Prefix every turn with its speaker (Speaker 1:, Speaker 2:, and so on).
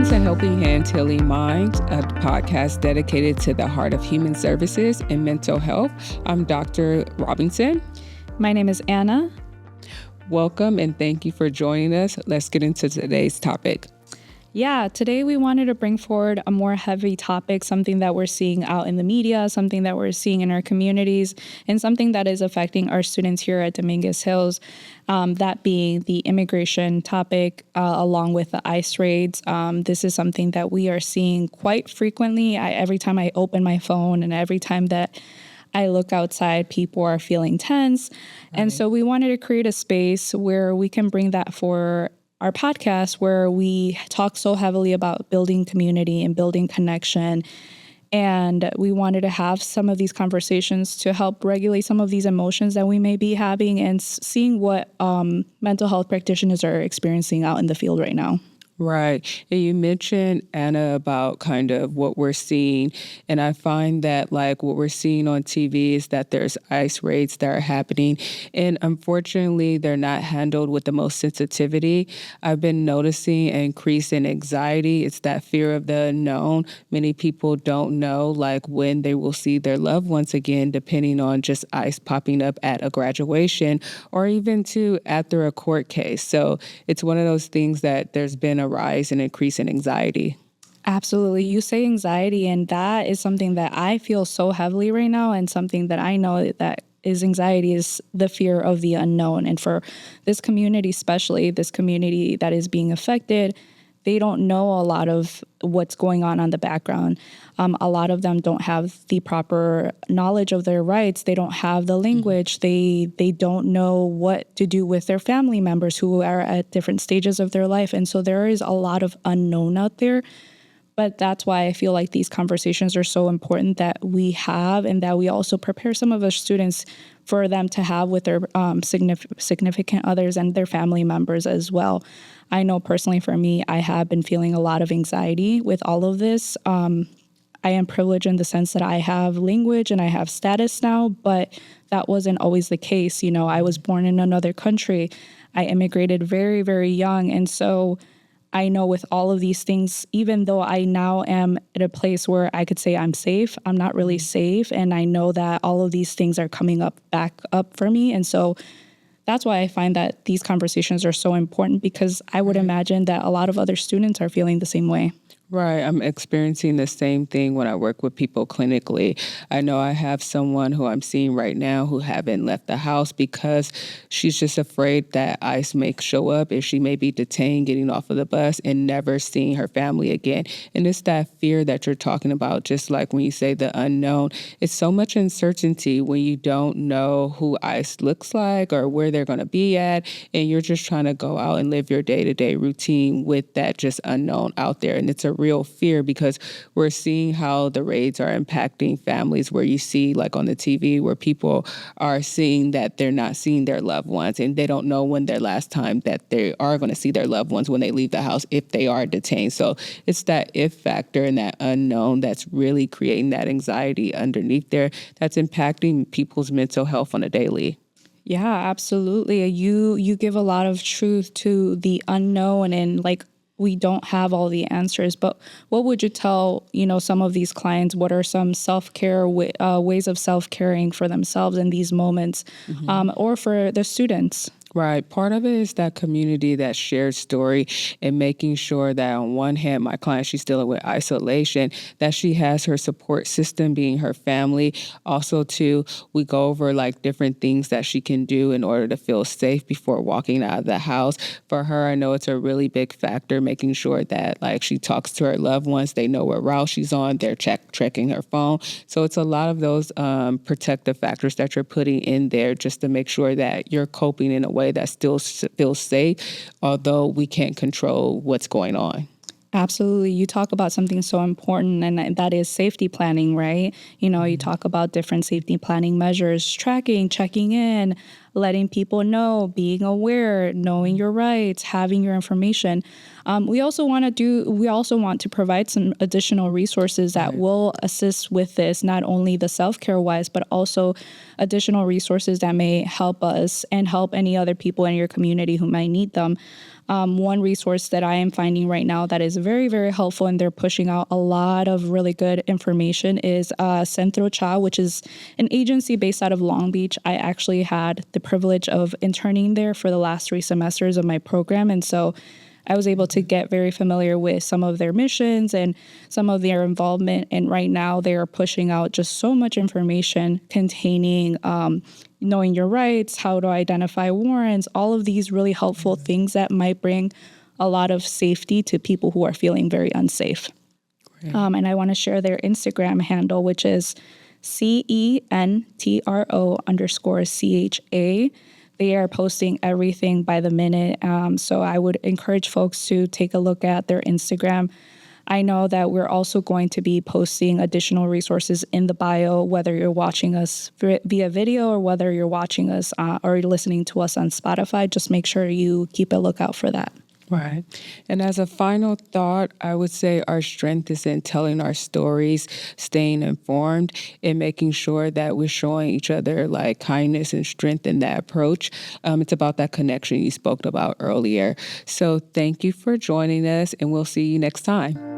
Speaker 1: Welcome to Helping Hands, Healing Minds, a podcast dedicated to the heart of human services and mental health. I'm Dr. Robinson.
Speaker 2: My name is Anna.
Speaker 1: Welcome and thank you for joining us. Let's get into today's topic.
Speaker 2: Yeah, today we wanted to bring forward a more heavy topic, something that we're seeing out in the media, something that we're seeing in our communities, and something that is affecting our students here at Dominguez Hills, that being the immigration topic, along with the ICE raids. This is something that we are seeing quite frequently. Every time I open my phone and every time that I look outside, people are feeling tense. Right. And so we wanted to create a space where we can bring that for our podcast, where we talk so heavily about building community and building connection. And we wanted to have some of these conversations to help regulate some of these emotions that we may be having and seeing what mental health practitioners are experiencing out in the field right now.
Speaker 1: Right. And you mentioned, Anna, about kind of what we're seeing. And I find that like what we're seeing on TV is that there's ICE raids that are happening. And unfortunately, they're not handled with the most sensitivity. I've been noticing an increase in anxiety. It's that fear of the unknown. Many people don't know like when they will see their loved ones again, depending on just ICE popping up at a graduation or even too after a court case. So it's one of those things that there's been a rise and increase in anxiety.
Speaker 2: Absolutely. You say anxiety, and that is something that I feel so heavily right now, and something that I know that is anxiety is the fear of the unknown. And for this community, especially this community that is being affected, they don't know a lot of what's going on the background. A lot of them don't have the proper knowledge of their rights. They don't have the language. Mm-hmm. They don't know what to do with their family members who are at different stages of their life. And so there is a lot of unknown out there. But that's why I feel like these conversations are so important that we have, and that we also prepare some of our students for them to have with their significant others and their family members as well. I know personally for me, I have been feeling a lot of anxiety with all of this. I am privileged in the sense that I have language and I have status now, but that wasn't always the case. You know, I was born in another country. I immigrated very, very young. And so I know with all of these things, even though I now am at a place where I could say I'm safe, I'm not really safe. And I know that all of these things are coming back up for me. And so that's why I find that these conversations are so important, because I would imagine that a lot of other students are feeling the same way.
Speaker 1: Right. I'm experiencing the same thing when I work with people clinically. I know I have someone who I'm seeing right now who haven't left the house because she's just afraid that ICE may show up if she may be detained getting off of the bus and never seeing her family again. And it's that fear that you're talking about, just like when you say the unknown. It's so much uncertainty when you don't know who ICE looks like or where they're going to be at. And you're just trying to go out and live your day-to-day routine with that just unknown out there. And it's a real fear, because we're seeing how the raids are impacting families, where you see like on the TV where people are seeing that they're not seeing their loved ones and they don't know when their last time that they are going to see their loved ones when they leave the house if they are detained. So it's that if factor and that unknown that's really creating that anxiety underneath there that's impacting people's mental health on a daily.
Speaker 2: Yeah, absolutely. You give a lot of truth to the unknown, and like we don't have all the answers. But what would you tell, some of these clients? What are some self-care ways of self-caring for themselves in these moments, or for the students?
Speaker 1: Right. Part of it is that community, that shared story, and making sure that on one hand, my client, she's dealing with isolation, that she has her support system being her family. Also, too, we go over like different things that she can do in order to feel safe before walking out of the house. For her, I know it's a really big factor, making sure that like she talks to her loved ones, they know what route she's on, they're checking her phone. So it's a lot of those protective factors that you're putting in there just to make sure that you're coping in a way that still feels safe, although we can't control what's going on.
Speaker 2: Absolutely. You talk about something so important, and that is safety planning, right? You talk about different safety planning measures, tracking, checking in, letting people know, being aware, knowing your rights, having your information. We also want to provide some additional resources that will assist with this, not only the self-care wise, but also additional resources that may help us and help any other people in your community who might need them. One resource that I am finding right now that is very, very helpful, and they're pushing out a lot of really good information, is Centro Cha, which is an agency based out of Long Beach. I actually had the privilege of interning there for the last 3 semesters of my program, and so I was able to get very familiar with some of their missions and some of their involvement. And right now they are pushing out just so much information containing knowing your rights, how to identify warrants, all of these really helpful things that might bring a lot of safety to people who are feeling very unsafe. And I want to share their Instagram handle, which is CENTRO_CHA. They are posting everything by the minute. So I would encourage folks to take a look at their Instagram. I know that we're also going to be posting additional resources in the bio, whether you're watching us via video or whether you're watching us or listening to us on Spotify. Just make sure you keep a lookout for that.
Speaker 1: Right. And as a final thought, I would say our strength is in telling our stories, staying informed, and making sure that we're showing each other like kindness and strength in that approach. It's about that connection you spoke about earlier. So thank you for joining us, and we'll see you next time.